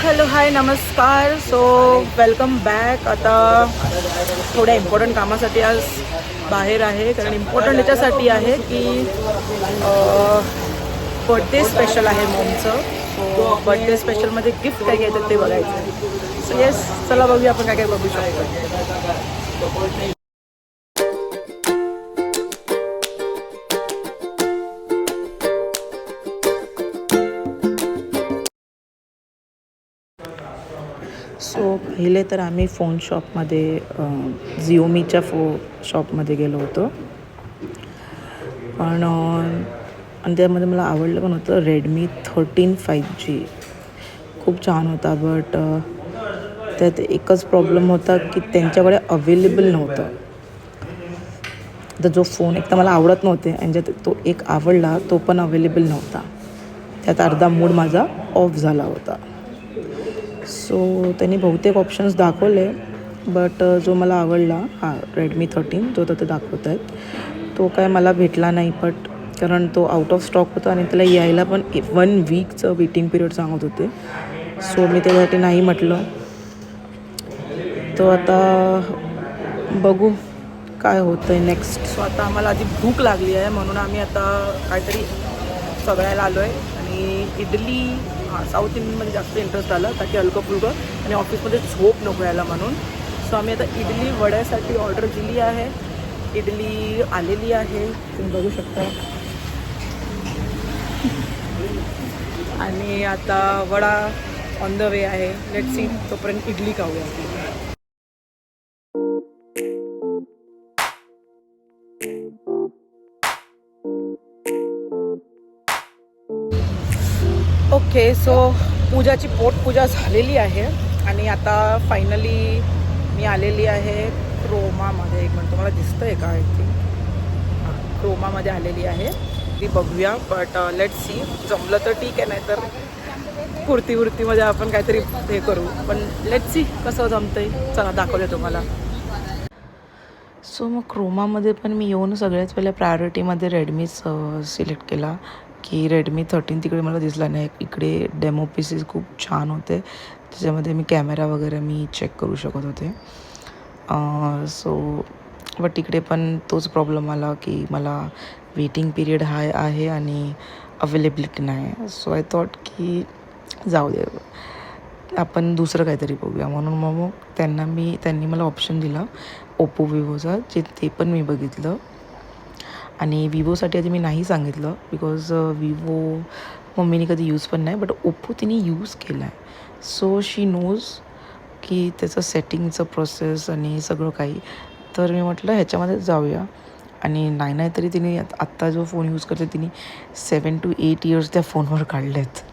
Hello hi नमस्कार. So welcome back. आता थोड्या इम्पॉर्टंट कामासाठी आज बाहेर आहे. कारण इम्पॉर्टंट याच्यासाठी आहे की बर्थडे स्पेशल आहे मॉमचं. सो बर्थडे स्पेशलमध्ये गिफ्ट काय घ्यायचं ते बघायचं आहे. सो येस, चला बघूया आपण काय काय बघू शकतो. सो पहिले तर आम्ही फोन शॉपमध्ये झिओमीच्या शॉपमध्ये गेलो होतो. पण आणि त्यामध्ये मला आवडलं पण होतं रेडमी 13 5G. खूप छान होता. बट त्यात एकच प्रॉब्लेम होता की त्यांच्याकडे अवेलेबल नव्हतं. तर जो फोन एक तर मला आवडत नव्हते आणि ज्यात तो एक आवडला तो पण अवेलेबल नव्हता. त्यात अर्धा मूड माझा ऑफ झाला होता. सो त्यांनी बहुतेक ऑप्शन्स दाखवले. बट जो मला आवडला रेडमी 13 जो ते दाखवत आहेत तो काय मला भेटला नाही. बट कारण तो आउट ऑफ स्टॉक होता आणि त्याला यायला पण 1 वीकचं वेटिंग पिरियड सांगत होते. सो मी त्यासाठी नाही म्हटलं. तो आता बघू काय होतं आहे नेक्स्ट. सो आता आम्हाला आधी भूक लागली आहे म्हणून आम्ही आता काहीतरी सगळ्याला आलो आहे. आणि इडली साऊथ इंडियनमध्ये जास्त इंटरेस्ट आला ताकी हलकं फुलकं आणि ऑफिसमध्ये झोप नको यायला म्हणून. सो आम्ही आता इडली वड्यासाठी ऑर्डर दिली आहे. इडली आलेली आहे, तुम्ही बघू शकता. आणि आता वडा ऑन द वे आहे. लेट्स सी, तोपर्यंत इडली खाऊया. ओके, सो पूजाची पोटपूजा झालेली आहे आणि आता फायनली मी आलेली आहे क्रोमामध्ये. एक मिनिट, तुम्हाला दिसतं आहे का? आय थिंक क्रोमामध्ये आलेली आहे. ती बघूया. बट लेट्स सी, जमलं तर ठीक आहे, नाही तर कुर्तीमध्ये आपण काहीतरी हे करू. पण लेट्स सी कसं जमतं आहे. चला दाखवते तुम्हाला. सो मग क्रोमामध्ये पण मी येऊन सगळ्यात पहिल्या प्रायोरिटीमध्ये रेडमीच सिलेक्ट केला की रेडमी 13 तिकडे मला दिसला नाही. इकडे डेमो पीसेस खूप छान होते, त्याच्यामध्ये मी कॅमेरा वगैरे मी चेक करू शकत होते. सो बट तिकडे पण तोच प्रॉब्लेम आला की मला वेटिंग पिरियड हाय आहे आणि अवेलेबिलिटी नाही. सो आय थॉट की जाऊ दे, आपण दुसरं काहीतरी बघूया. म्हणून मग त्यांनी मला ऑप्शन दिला ओप्पो विवोचा, जे ते पण मी बघितलं. आणि विवोसाठी आधी मी नाही सांगितलं बिकॉज विवो मम्मीने कधी यूज पण नाही. बट ओप्पो तिने यूज केला आहे. सो शी नोज की त्याचं सेटिंगचं प्रोसेस आणि सगळं काही. तर मी म्हटलं ह्याच्यामध्ये जाऊया. आणि नाही तरी तिने आत्ता जो फोन यूज करते तिने 7 to 8 इयर्स त्या फोनवर काढलेत.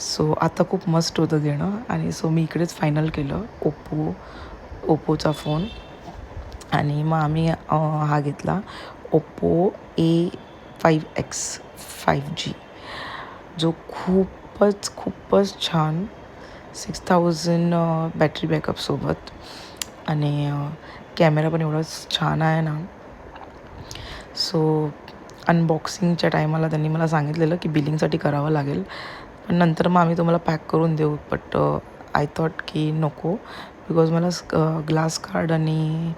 सो आता खूप मस्त होतं घेणं. आणि सो मी इकडेच फायनल केलं ओप्पोचा फोन. आणि मग आम्ही हा घेतला ओप्पो A5X 5G, जो खूपच छान 6000 बॅटरी बॅकअपसोबत. आणि कॅमेरा पण एवढाच छान आहे ना. सो अनबॉक्सिंगच्या टायमाला त्यांनी मला सांगितलेलं की बिलिंगसाठी करावं लागेल, पण नंतर मग आम्ही तुम्हाला पॅक करून देऊ. बट आय थॉट की नको, बिकॉज मला ग्लास कार्ड आणि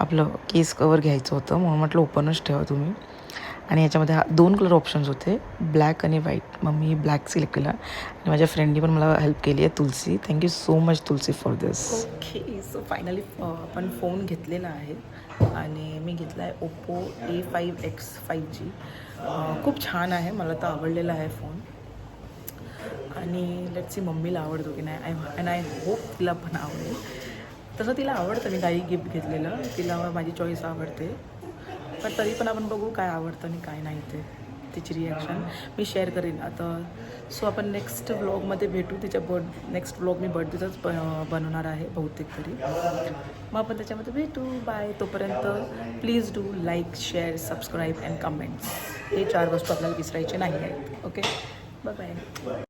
आपलं केस कवर घ्यायचं होतं. म्हणून म्हटलं ओपनच ठेवा तुम्ही. आणि याच्यामध्ये 2 कलर ऑप्शन्स होते, ब्लॅक आणि व्हाईट. मग मी ब्लॅक सिलेक्ट केला. आणि माझ्या फ्रेंडनी पण मला हेल्प केली आहे, Tulsi. Thank you so much Tulsi for this. Okay, so finally आपण फोन घेतलेला आहे. आणि मी घेतला आहे ओप्पो A5X 5G. खूप छान आहे, मला तर आवडलेला आहे फोन. आणि लेट्स सी मम्मीला आवडतो की नाही. अँड आय होप तिला पण आवडेल. तसं तिला आवडतं, मी काही गिफ्ट घेतलेलं, तिला माझी चॉईस आवडते. पण तरी पण आपण बघू काय आवडतं आणि काय नाही ते. तिची रिॲक्शन मी शेअर करेन आता. सो आपण नेक्स्ट व्लॉगमध्ये भेटू. नेक्स्ट व्लॉग मी बर्थडेचाच बनवणार आहे बहुतेक तरी. मग आपण त्याच्यामध्ये भेटू. बाय. तोपर्यंत please do like, share, subscribe and comments. हे 4 वस्तू आपल्याला विसरायचे नाही आहेत. Okay, bye bye.